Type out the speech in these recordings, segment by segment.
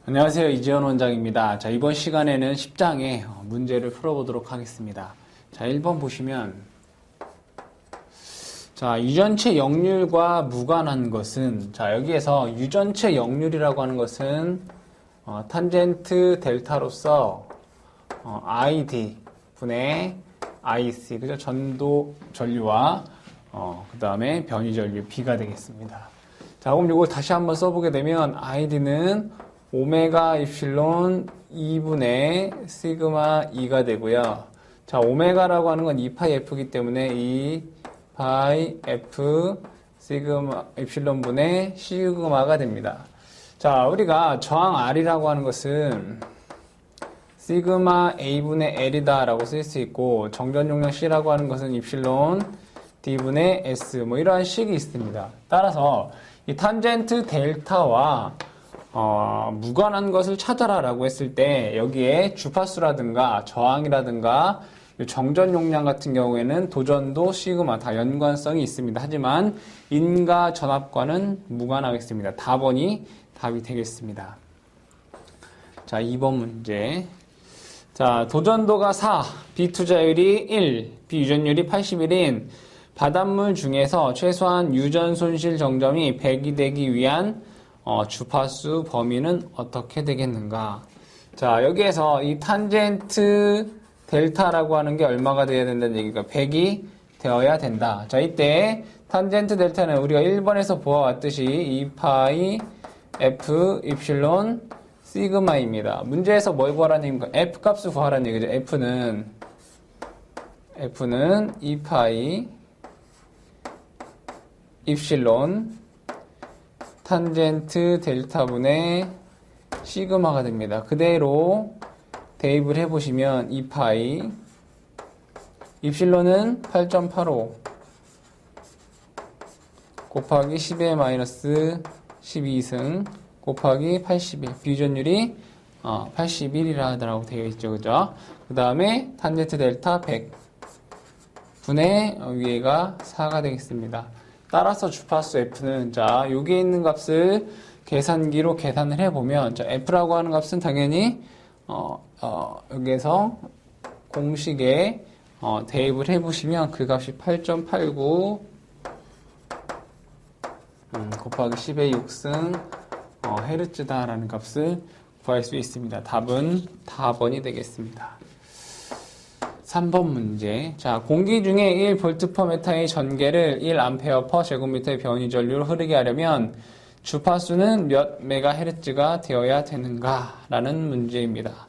안녕하세요. 이지현 원장입니다. 자, 이번 시간에는 10장의 문제를 풀어보도록 하겠습니다. 자, 1번 보시면, 자, 유전체 역률과 무관한 것은, 자, 여기에서 유전체 역률이라고 하는 것은, 탄젠트 델타로서, ID 분의 IC, 그죠? 전도 전류와, 그 다음에 변이 전류 B가 되겠습니다. 자, 그럼 이걸 다시 한번 써보게 되면, ID는 오메가 입실론 2분의 시그마 2가 되고요. 자, 오메가라고 하는 건 2파이 F이기 때문에 2파이 F 시그마 입실론 분의 시그마가 됩니다. 자, 우리가 저항 R이라고 하는 것은 시그마 A분의 L이다 라고 쓸 수 있고, 정전 용량 C라고 하는 것은 입실론 D분의 S, 뭐 이러한 식이 있습니다. 따라서 이 탄젠트 델타와 무관한 것을 찾아라 라고 했을 때 여기에 주파수라든가 저항이라든가 정전 용량 같은 경우에는 도전도 시그마 다 연관성이 있습니다. 하지만 인과 전압과는 무관하겠습니다. 답번이 답이 되겠습니다. 자, 2번 문제. 자, 도전도가 4, 비투자율이 1, 비유전율이 81인 바닷물 중에서 최소한 유전 손실 정점이 100이 되기 위한 주파수 범위는 어떻게 되겠는가? 자, 여기에서 이 탄젠트 델타라고 하는 게 얼마가 되어야 된다는 얘기가 100이 되어야 된다. 자, 이때 탄젠트 델타는 우리가 1번에서 보아왔듯이 2파이 F 입실론 시그마입니다. 문제에서 뭘 구하라는 얘기입니까? F 값을 구하라는 얘기죠. F는 2파이 입실론 탄젠트 델타분의 시그마가 됩니다. 그대로 대입을 해보시면 2파이 입실론은 8.85 곱하기 10의 마이너스 12승 곱하기 81 비유전율이 81이라 하더라고 되어 있죠. 그죠? 그 다음에 탄젠트 델타 100 분의 위에가 4가 되겠습니다. 따라서 주파수 F는, 자, 여기에 있는 값을 계산기로 계산을 해보면, 자, F라고 하는 값은 당연히, 여기에서 공식에, 대입을 해보시면 그 값이 8.89, 곱하기 10의 6승, 헤르츠다라는 값을 구할 수 있습니다. 답은 4번이 되겠습니다. 3번 문제. 자, 공기 중에 1V/m의 전개를 1A/제곱미터의 변이 전류로 흐르게 하려면 주파수는 몇 메가헤르츠가 되어야 되는가? 라는 문제입니다.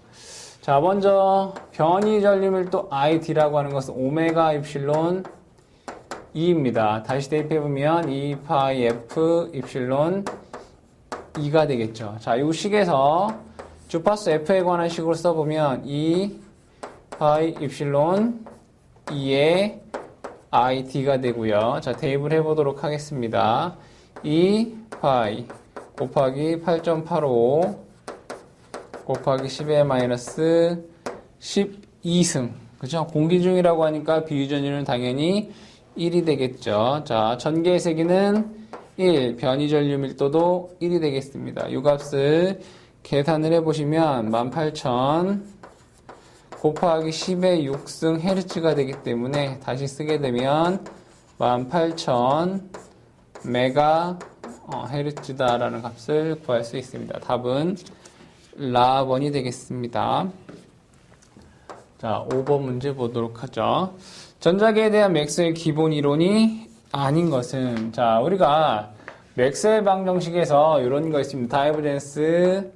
자, 먼저 변이 전류 밀도 ID라고 하는 것은 오메가 입실론 2입니다. 다시 대입해보면 2파이 F 입실론 2가 되겠죠. 자, 이 식에서 주파수 F에 관한 식으로 써보면 파이 입실론 2의 ID가 되고요. 자, 대입을 해보도록 하겠습니다. 2파이 곱하기 8.85 곱하기 10의 마이너스 12승. 그죠? 공기 중이라고 하니까 비유전율은 당연히 1이 되겠죠. 자, 전개의 세기는 1, 변이 전류 밀도도 1이 되겠습니다. 이 값을 계산을 해보시면 18,000 곱하기 10의 6승 헤르츠가 되기 때문에 다시 쓰게 되면 18,000 메가 헤르츠다라는 값을 구할 수 있습니다. 답은 라번이 되겠습니다. 자, 5번 문제 보도록 하죠. 전자계에 대한 맥스웰 기본 이론이 아닌 것은, 자, 우리가 맥스웰 방정식에서 이런 거 있습니다. 다이버젠스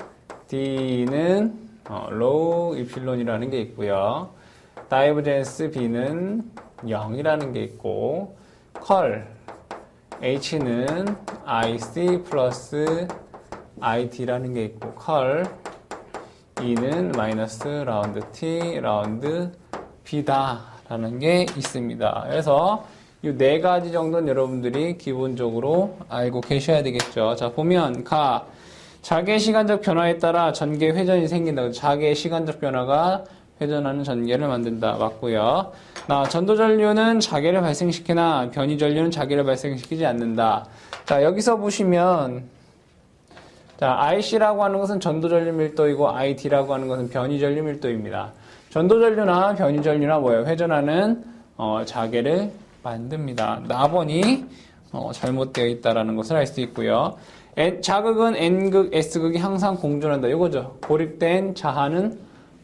D는 로우 입실론이라는 게 있고요. 다이버젠스 B는 0이라는 게 있고, 컬 H는 IC 플러스 IT라는 게 있고, 컬 E는 마이너스 라운드 T 라운드 B다 라는 게 있습니다. 그래서 이 네 가지 정도는 여러분들이 기본적으로 알고 계셔야 되겠죠. 자, 보면 자개의 시간적 변화에 따라 전개 회전이 생긴다. 자개의 시간적 변화가 회전하는 전개를 만든다. 맞고요. 전도전류는 자개를 발생시키나 변이전류는 자개를 발생시키지 않는다. 자, 여기서 보시면 자, IC라고 하는 것은 전도전류 밀도이고 ID라고 하는 것은 변이전류 밀도입니다. 전도전류나 변이전류나 뭐예요? 회전하는 자개를 만듭니다. 나번이 잘못되어 있다라는 것을 알 수 있고요. 자극은 N극, S극이 항상 공존한다. 이거죠. 고립된 자하는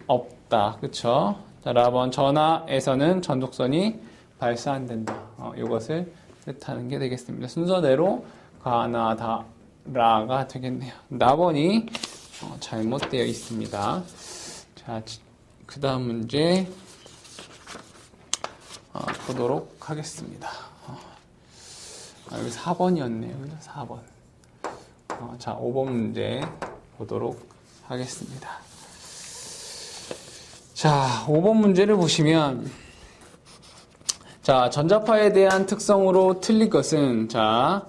없다. 그쵸? 자, 라번 전하에서는 전속선이 발사 안 된다. 이것을 뜻하는 게 되겠습니다. 순서대로 가나다라가 되겠네요. 나번이 잘못되어 있습니다. 자, 그 다음 문제 보도록 하겠습니다. 여기 4번이었네요. 그죠? 4번. 자, 5번 문제 보도록 하겠습니다. 자, 5번 문제를 보시면, 자, 전자파에 대한 특성으로 틀릴 것은, 자,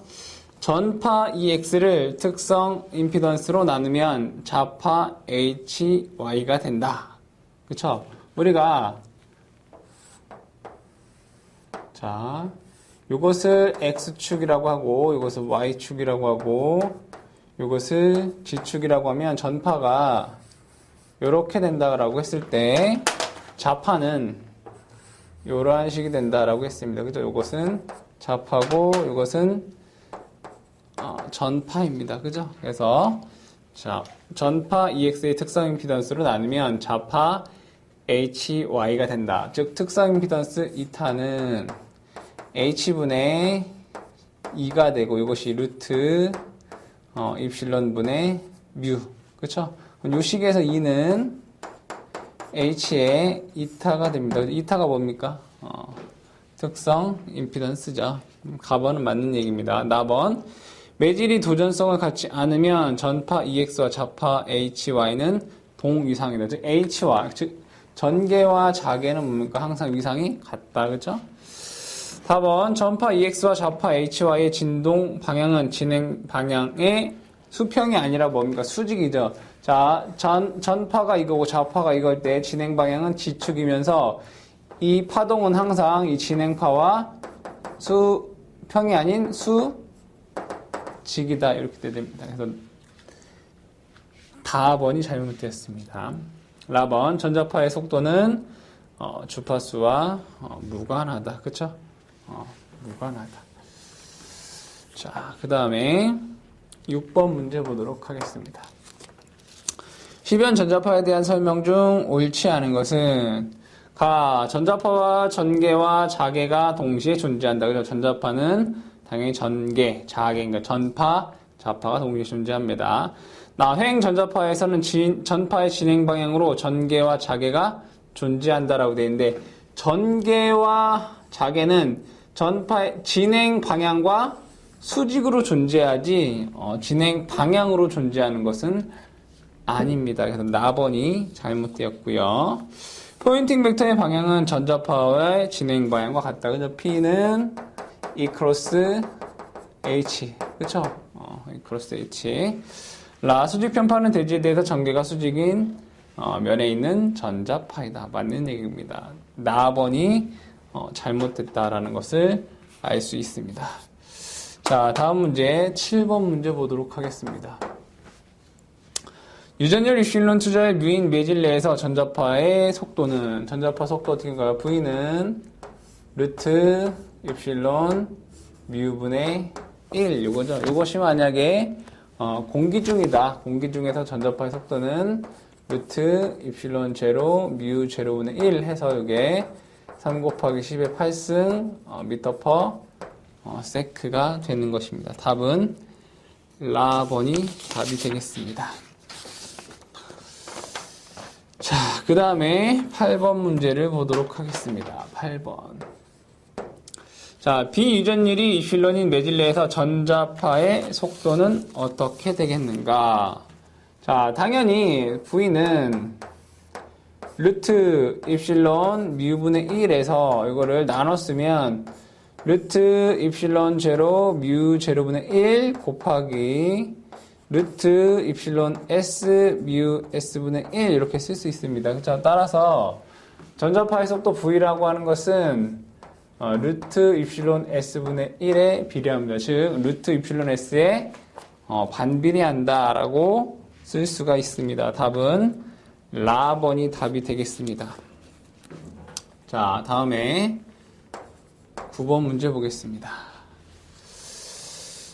전파 EX를 특성 임피던스로 나누면 좌파 HY가 된다. 그쵸? 우리가, 자, 요것을 X축이라고 하고, 요것을 Y축이라고 하고, 요것을 G축이라고 하면 전파가 요렇게 된다라고 했을 때, 좌파는 요러한 식이 된다라고 했습니다. 그죠? 요것은 좌파고, 요것은 전파입니다. 그죠? 그래서, 자, 전파 EX의 특성 임피던스로 나누면 좌파 HY가 된다. 즉, 특성 임피던스 이타는 H분의 2가 되고, 이것이 루트, 입실론분의 뮤. 그쵸? 요 식에서 2는 H의 이타가 됩니다. 이타가 뭡니까? 특성 임피던스죠. 가번은 맞는 얘기입니다. 나번. 매질이 도전성을 갖지 않으면 전파 EX와 좌파 HY는 동위상이다. 즉, HY. 즉, 전개와 자개는 뭡니까? 항상 위상이 같다. 그죠? 4번 전파 EX와 좌파 HY의 진동 방향은 진행 방향의 수평이 아니라 뭡니까? 수직이죠. 자, 전파가 이거고 좌파가 이걸 때 진행 방향은 G축이면서 이 파동은 항상 이 진행파와 수평이 아닌 수직이다. 이렇게 됩니다. 그래서 다번이 잘못되었습니다. 라번 전자파의 속도는 주파수와 무관하다. 그쵸? 무관하다. 자, 그 다음에 6번 문제 보도록 하겠습니다. 휘변 전자파에 대한 설명 중 옳지 않은 것은 전자파와 전개와 자개가 동시에 존재한다. 그죠? 전자파는 당연히 전개, 자개, 그러니까 전파, 좌파가 동시에 존재합니다. 횡 전자파에서는 전파의 진행 방향으로 전개와 자개가 존재한다라고 되어 있는데, 전개와 자개는 전파의 진행 방향과 수직으로 존재하지 진행 방향으로 존재하는 것은 아닙니다. 그래서 나번이 잘못되었고요. 포인팅 벡터의 방향은 전자파와의 진행 방향과 같다. 그죠? P는 E 크로스 H. 그쵸? E 크로스 H. 수직 편파는 대지에 대해서 전개가 수직인 면에 있는 전자파이다. 맞는 얘기입니다. 나번이 잘못됐다라는 것을 알 수 있습니다. 자, 다음 문제 7번 문제 보도록 하겠습니다. 유전열 입실론 투자의 뮤인 매질 내에서 전자파의 속도는, 전자파 속도 어떻게인가요? V는 루트 입실론 뮤분의 1 이거죠. 이것이 만약에 공기 중이다. 공기 중에서 전자파의 속도는 루트 입실론 제로 뮤 제로분의 1 해서 이게 3 곱하기 10의 8승 미터 퍼 세크가 되는 것입니다. 답은 라번이 답이 되겠습니다. 자, 그 다음에 8번 문제를 보도록 하겠습니다. 8번. 자, 비유전율이 입실론인 매질 내에서 전자파의 속도는 어떻게 되겠는가? 자, 당연히 V는 루트 입실론 뮤분의 1에서 이거를 나눠 쓰면 루트 입실론 제로 뮤 제로분의 1 곱하기 루트 입실론 S 뮤 S분의 1 이렇게 쓸 수 있습니다. 그렇죠? 따라서 전자파의 속도 V라고 하는 것은 루트 입실론 S분의 1에 비례합니다. 즉 루트 입실론 S의 반비례한다라고 쓸 수가 있습니다. 답은 라번이 답이 되겠습니다. 자, 다음에 9번 문제 보겠습니다.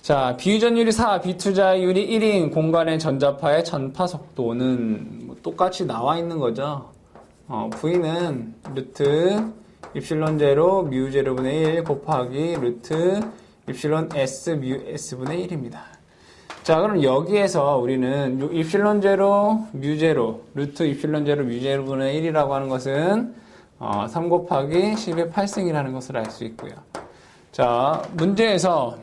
자, 비유전율이 4, 비투자율이 1인 공간의 전자파의 전파 속도는 똑같이 나와 있는 거죠. V는 루트 입실론 제로 뮤 제로분의 1 곱하기 루트 입실론 S 뮤 S분의 1입니다. 자, 그럼 여기에서 우리는 입실론 제로 뮤 제로 루트 입실론 제로 뮤 제로분의 1이라고 하는 것은 3 곱하기 10의 8승이라는 것을 알 수 있고요. 자, 문제에서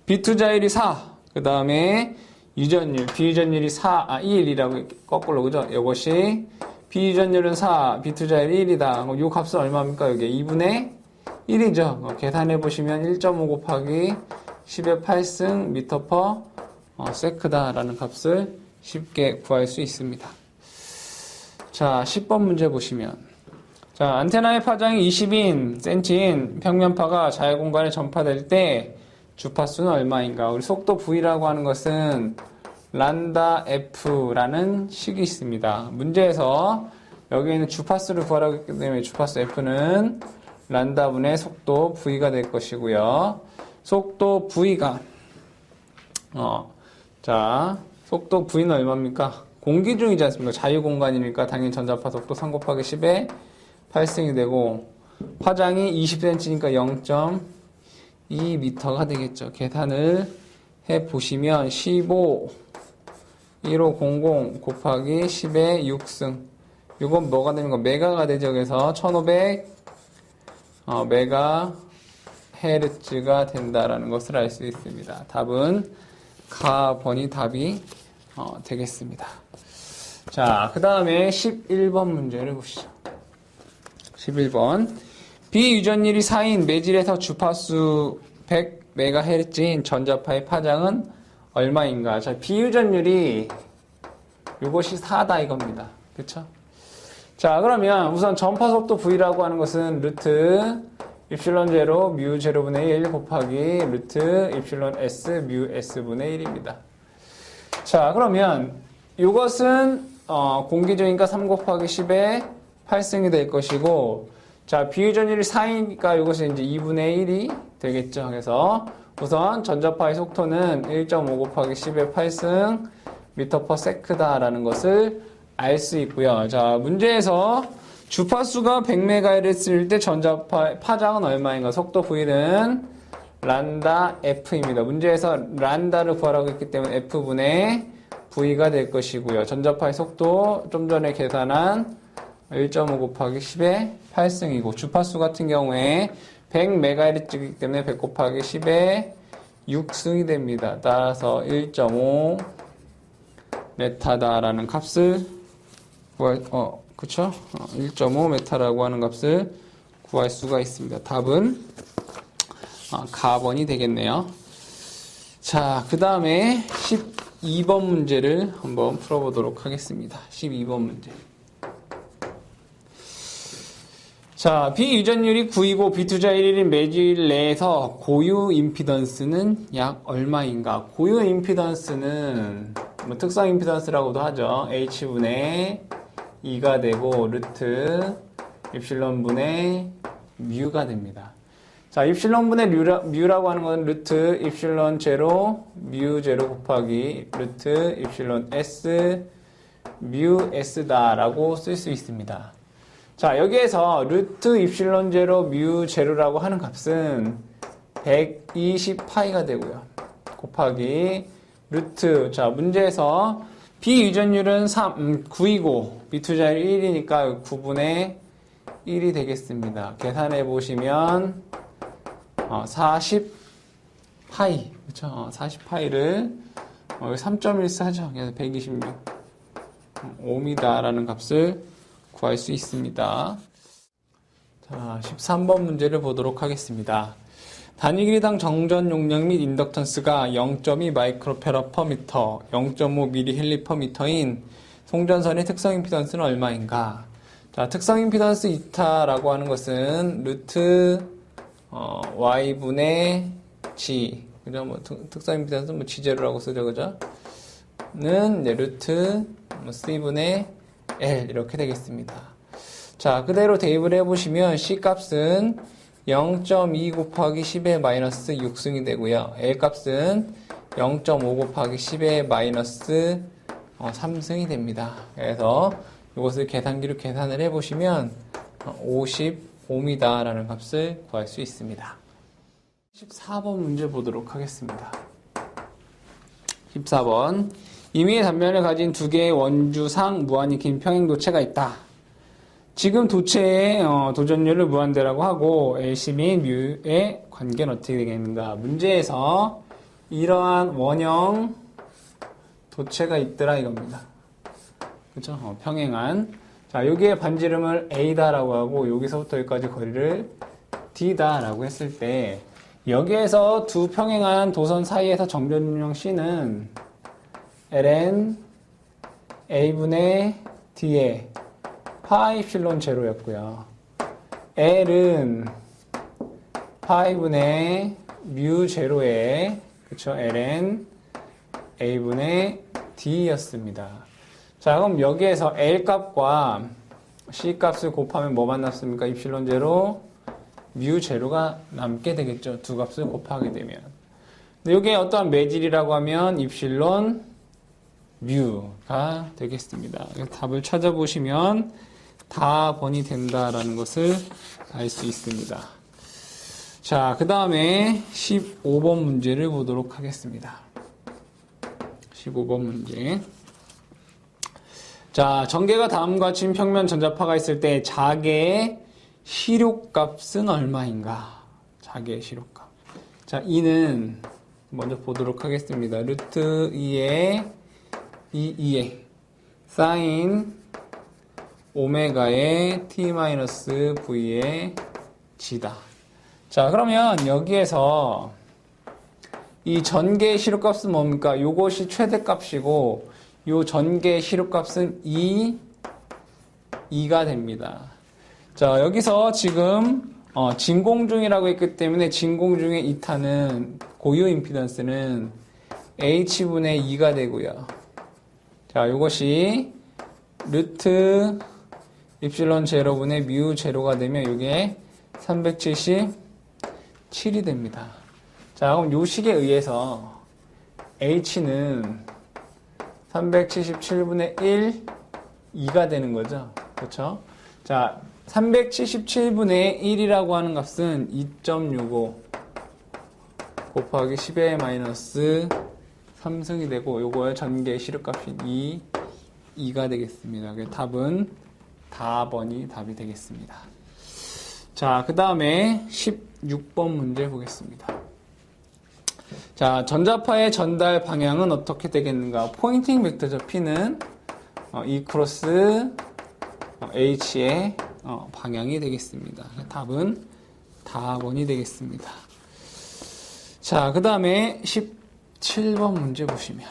비투자율이 4, 그 다음에 유전율, 비유전율이 1이라고 거꾸로, 그죠? 이것이 비유전율은 4, 비투자율이 1이다. 그럼 이 값은 얼마입니까? 여기 2분의 1이죠. 계산해 보시면 1.5 곱하기 10의 8승 미터 퍼 세크다라는 값을 쉽게 구할 수 있습니다. 자, 10번 문제 보시면, 자, 안테나의 파장이 20cm인 평면파가 자유공간에 전파될 때 주파수는 얼마인가? 우리 속도 V라고 하는 것은 란다 F라는 식이 있습니다. 문제에서 여기에는 주파수를 구하라고 했기 때문에 주파수 F는 란다분의 속도 V가 될 것이고요. 속도 V가 자, 속도 V는 얼마입니까? 공기 중이지 않습니까? 자유공간이니까 당연히 전자파 속도 3 곱하기 10의 8승이 되고 파장이 20cm니까 0.2m가 되겠죠. 계산을 해보시면 15,1500 곱하기 10의 6승, 이건 뭐가 되는 거? 메가가 되죠. 그래서 1500 메가 헤르츠가 된다라는 것을 알 수 있습니다. 답은 가번이 답이 되겠습니다. 자, 그 다음에 11번 문제를 보시죠. 11번. 비유전율이 4인 매질에서 주파수 100MHz인 전자파의 파장은 얼마인가? 자, 비유전율이 이것이 4다 이겁니다. 그쵸? 자, 그러면 우선 전파 속도 V라고 하는 것은 루트 입실론 제로 뮤 제로분의 1 곱하기 루트 입실론 S 뮤 S분의 1입니다. 자, 그러면 이것은 공기중이니까 3 곱하기 10의 8승이 될 것이고, 자, 비유전율이 4이니까 이것이 이제 2분의 1이 되겠죠. 그래서 우선 전자파의 속도는 1.5 곱하기 10의 8승 미터 퍼 세크다라는 것을 알 수 있고요. 자, 문제에서 주파수가 100MHz일 때 전자파 파장은 얼마인가? 속도 V는 란다 F입니다. 문제에서 란다를 구하라고 했기 때문에 F분의 V가 될 것이고요. 전자파의 속도 좀 전에 계산한 1.5 곱하기 10의 8승이고, 주파수 같은 경우에 100MHz이기 때문에 100 곱하기 10의 6승이 됩니다. 따라서 1.5 메타다라는 값을 그쵸? 1.5 메타라고 하는 값을 구할 수가 있습니다. 답은 가번이 되겠네요. 자, 그 다음에 12번 문제를 한번 풀어보도록 하겠습니다. 12번 문제. 자, 비유전율이 9이고 비투자율이 1인 매질 내에서 고유 임피던스는 약 얼마인가? 고유 임피던스는 특성 임피던스라고도 하죠. H분의 2가 되고 루트 입실론분의 뮤가 됩니다. 자, 입실론분의 뮤라고 하는 건 루트 입실론 제로 뮤 제로 곱하기 루트 입실론 S 뮤 S다라고 쓸 수 있습니다. 자, 여기에서 루트 입실론 제로 뮤 제로라고 하는 값은 120파이가 되고요. 곱하기 루트, 자, 문제에서 비유전율은 9이고 비투자율 1이니까 9분의 1이 되겠습니다. 계산해 보시면 40파이, 그렇죠? 40파이를 3.14 하죠. 그래서 126 5미다라는 값을 구할 수 있습니다. 자, 13번 문제를 보도록 하겠습니다. 단위 길이당 정전 용량 및 인덕턴스가 0.2 마이크로페라 퍼 미터, 0.5 미리 헬리 퍼 미터인 송전선의 특성 임피던스는 얼마인가? 자, 특성 임피던스 이타라고 하는 것은 루트 y분의 g 그죠? 뭐 특성 임피던스 뭐 G0라고 쓰죠, 그죠? 는 이제 루트 C분의 L 이렇게 되겠습니다. 자, 그대로 대입을 해보시면 C 값은 0.2 곱하기 10의 마이너스 6승이 되고요. L 값은 0.5 곱하기 10의 마이너스 3승이 됩니다. 그래서 이것을 계산기로 계산을 해보시면 55m 라는 값을 구할 수 있습니다. 14번 문제 보도록 하겠습니다. 14번. 임의의 단면을 가진 두 개의 원주상 무한히 긴 평행 도체가 있다. 지금 도체의 도전율을 무한대라고 하고 LC 및 뮤의 관계는 어떻게 되겠는가? 문제에서 이러한 원형 도체가 있더라 이겁니다. 그렇죠? 평행한. 자, 여기에 반지름을 A다라고 하고 여기서부터 여기까지 거리를 D다라고 했을 때 여기에서 두 평행한 도선 사이에서 정전율형 C는 ln A분의 D에 파이 엡실론 제로였고요. L은 파이분의 뮤 제로에 그쵸? ln A분의 D였습니다. 자, 그럼 여기에서 L 값과 C 값을 곱하면 뭐만 남습니까? 입실론 제로, 뮤 제로가 남게 되겠죠. 두 값을 곱하게 되면. 근데 이게 어떠한 매질이라고 하면 입실론 뮤가 되겠습니다. 답을 찾아보시면 다번이 된다라는 것을 알 수 있습니다. 자, 그 다음에 15번 문제를 보도록 하겠습니다. 15번 문제. 자, 전개가 다음과 같이 평면 전자파가 있을 때 자개의 시료값은 얼마인가? 자개의 시료값. 자, 이는 먼저 보도록 하겠습니다. 루트 2의 2의 사인 오메가의 t-v의 g다. 자, 그러면 여기에서 이 전개의 시료값은 뭡니까? 이것이 최대값이고 이 전개의 시료값은 2가 됩니다. 자, 여기서 지금 진공중이라고 했기 때문에 진공중의 이타는 고유 임피던스는 h분의 2가 되고요. 자, 이것이 루트 입실론 제로분의 뮤 제로가 되면 이게 377이 됩니다. 자, 그럼 요 식에 의해서 h는 377분의 1, 2가 되는 거죠. 그렇죠? 자, 377분의 1이라고 하는 값은 2.65 곱하기 10의 마이너스 3승이 되고 요거의 전개 시료값이 2가 되겠습니다. 그래서 답은 다번이 답이 되겠습니다. 자, 그 다음에 16번 문제 보겠습니다. 자, 전자파의 전달 방향은 어떻게 되겠는가? 포인팅 벡터죠. P는 E 크로스 H의 방향이 되겠습니다. 답은 다번이 되겠습니다. 자, 그 다음에 17번 문제 보시면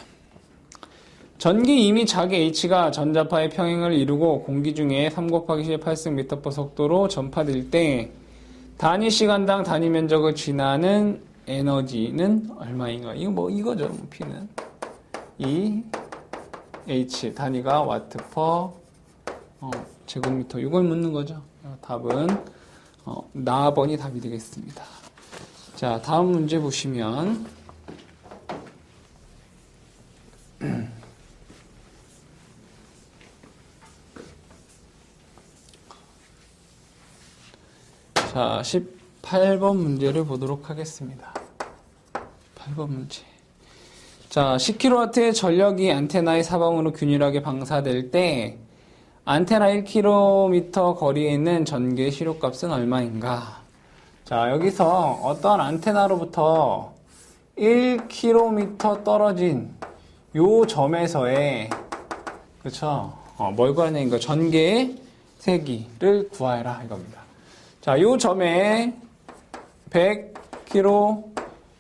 전기 이미 자기 H가 전자파의 평행을 이루고 공기 중에 3 곱하기 10의 8승 m/s 속도로 전파될 때 단위 시간당 단위 면적을 지나는 에너지는 얼마인가? 이거죠. P는 이 H 단위가 와트 퍼 제곱미터. 이걸 묻는 거죠. 답은 나번이 답이 되겠습니다. 자, 다음 문제 보시면 자, 18번 문제를 보도록 하겠습니다. 8번 문제. 자, 10kW의 전력이 안테나의 사방으로 균일하게 방사될 때 안테나 1km 거리에 있는 전개 시료값은 얼마인가? 자, 여기서 어떤 안테나로부터 1km 떨어진 요 점에서의 그쵸? 뭘 구하냐니까 전개의 세기를 구하라 이겁니다. 자, 요 점에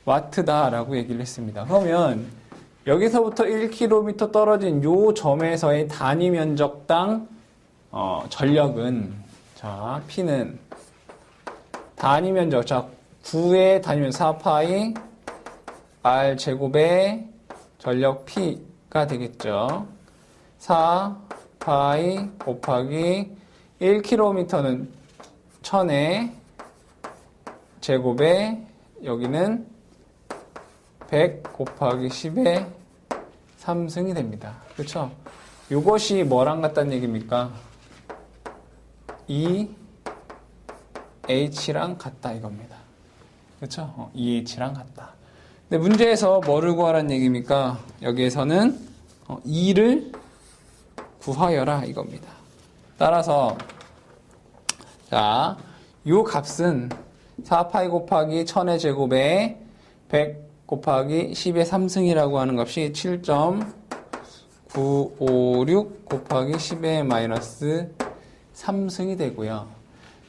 100kW다라고 얘기를 했습니다. 그러면 여기서부터 1km 떨어진 요 점에서의 단위 면적당 전력은 자, P는 단위 면적 자, 9의 단위 면적 4파이 R 제곱의 전력 P가 되겠죠. 4 파이 곱하기 1km는 1000의 제곱에 여기는 100 곱하기 10의 3승이 됩니다. 그렇죠? 이것이 뭐랑 같다는 얘기입니까? EH랑 같다 이겁니다. 그렇죠? EH랑 같다. 근데 문제에서 뭐를 구하라는 얘기입니까? 여기에서는 E를 구하여라 이겁니다. 따라서 자, 요 값은 4파이 곱하기 1000의 제곱에 100 곱하기 10의 3승이라고 하는 값이 7.956 곱하기 10의 마이너스 3승이 되고요.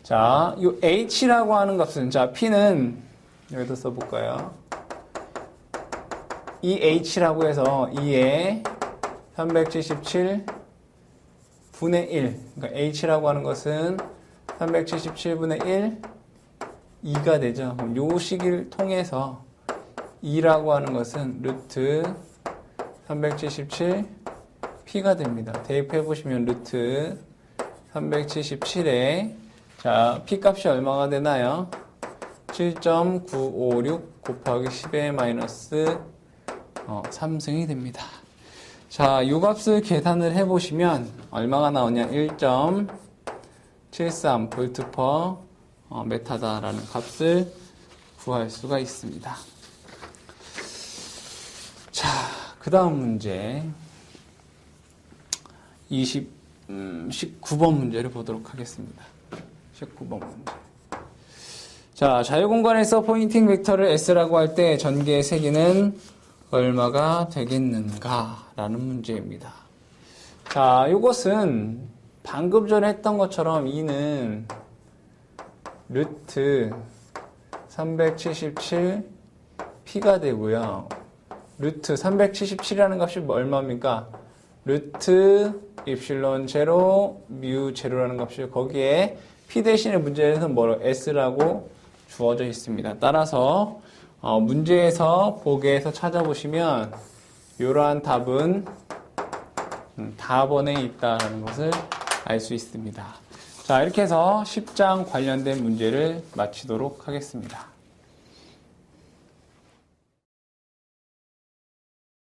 자, 요 h라고 하는 값은 자, p는 여기다 써볼까요? 이 h라고 해서 2에 377 분의 1. 그러니까 h라고 하는 것은 377분의 1, 2가 되죠. 그럼 요 식을 통해서 2라고 하는 것은 루트 377 p가 됩니다. 대입해 보시면 루트 377에 자, p 값이 얼마가 되나요? 7.956 곱하기 10의 마이너스 3승이 됩니다. 자, 이 값을 계산을 해보시면 얼마가 나오냐? 1.73 볼트 퍼 메타다라는 값을 구할 수가 있습니다. 자, 그 다음 문제 19번 문제를 보도록 하겠습니다. 19번 문제. 자, 자유공간에서 포인팅 벡터를 S라고 할 때 전개의 세기는 얼마가 되겠는가? 라는 문제입니다. 자, 이것은 방금 전에 했던 것처럼 2는 루트 377 P가 되고요. 루트 377이라는 값이 얼마입니까? 루트 입실론 제로, 뮤 제로라는 값이 거기에 P 대신에 문제에서는 뭐로 S라고 주어져 있습니다. 따라서 문제에서 보기에서 찾아보시면 이러한 답은 답원에 있다는 것을 알 수 있습니다. 자, 이렇게 해서 10장 관련된 문제를 마치도록 하겠습니다.